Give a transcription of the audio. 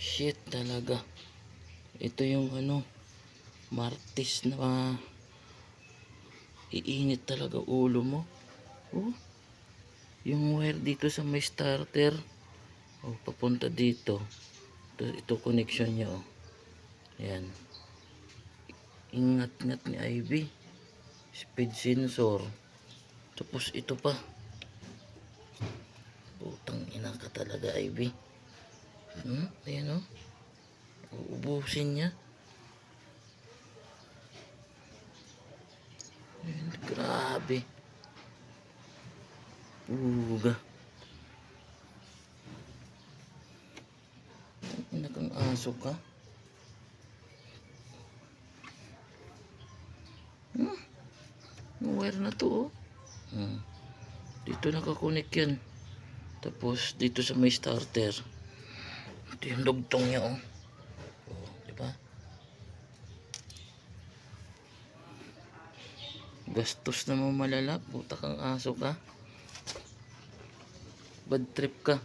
Shit talaga. Ito yung martis na iinit talaga ulo mo. Oh, yung wire dito sa may starter. Oh, papunta dito. Ito connection niya, oh. Ayan. Ingat-ngat ni Ivy. Speed sensor. Tapos ito pa. Putang ina ka talaga, Ivy. Ayan, oh. Uubusin niya. Ayan, grabe. Uga. Nakang aso ka. Wire na to, oh. Dito nakakunik yan. Tapos dito sa may starter. Ito yung dugtong niya, oh. Oh, diba? Gastos na mo malala. Puta kang aso ka. Bad trip ka.